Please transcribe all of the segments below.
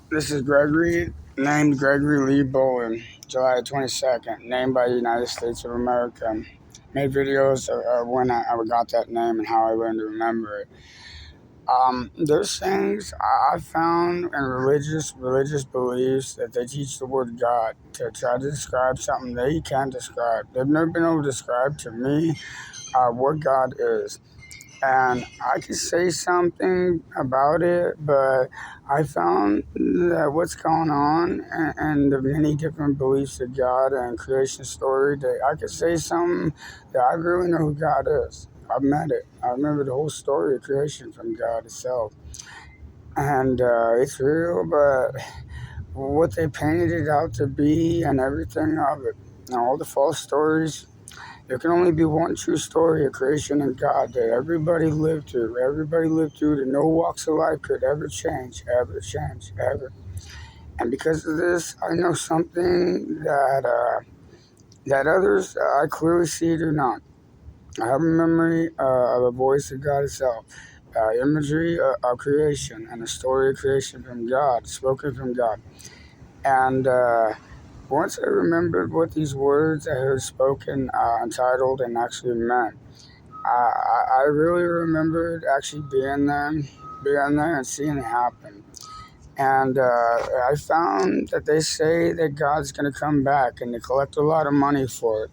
This is Gregory, named Gregory Lee Bowen, July 22nd, named by the United States of America. Made videos of when I got that name and how I learned to remember it. There's things I found in religious beliefs that they teach the word God to try to describe something they can't describe. They've never been able to describe to me what God is. And I could say something about it, but I found that what's going on and the many different beliefs of God and creation story, that I could say something that I really know who God is. I've met it. I remember the whole story of creation from God itself. And it's real, but what they painted it out to be and everything of it, and all the false stories, there can only be one true story of creation and God that everybody lived through. Everybody lived through that no walks of life could ever change, ever. And because of this, I know something that others I clearly see do not. I have a memory of a voice of God itself, imagery of creation, and a story of creation from God, spoken from God. And once I remembered what these words I heard spoken, entitled, and actually meant, I really remembered actually being there and seeing it happen. And I found that they say that God's going to come back and they collect a lot of money for it.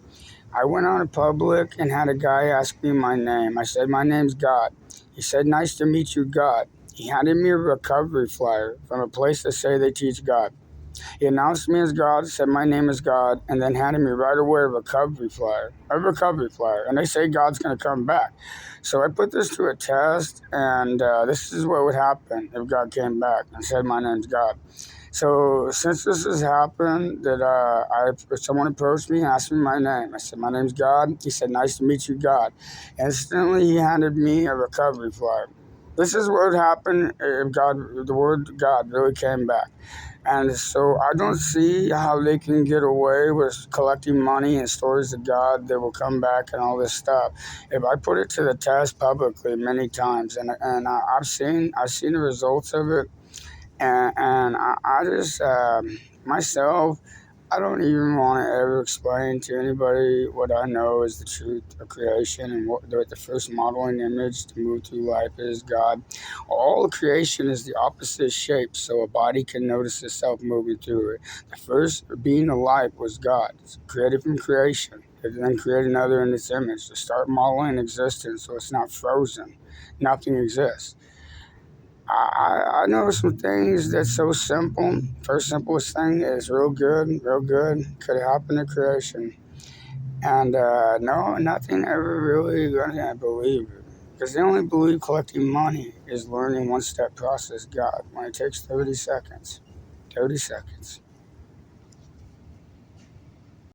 I went out in public and had a guy ask me my name. I said, "My name's God." He said, "Nice to meet you, God." He handed me a recovery flyer from a place that say they teach God. He announced me as God, said my name is God, and then handed me right away a recovery flyer. And they say God's going to come back. So I put this to a test, and this is what would happen if God came back and said my name's God. So since this has happened, that someone approached me and asked me my name. I said, "My name's God." He said, "Nice to meet you, God." Instantly, he handed me a recovery flyer. This is what would happen if the word God really came back. And so I don't see how they can get away with collecting money and stories of God that will come back and all this stuff. If I put it to the test publicly many times, I've seen the results of it, and I just myself, I don't even want to ever explain to anybody what I know is the truth of creation and what the first modeling image to move through life is God. All creation is the opposite shape, so a body can notice itself moving through it. The first being alive was God, it's created from creation, and then create another in its image to start modeling existence so it's not frozen. Nothing exists. I know some things that's so simple. First simplest thing is real good, real good. Could happen in creation. And no, nothing ever really gonna believe it. Because they only believe collecting money is learning one step process God when it takes 30 seconds. 30 seconds.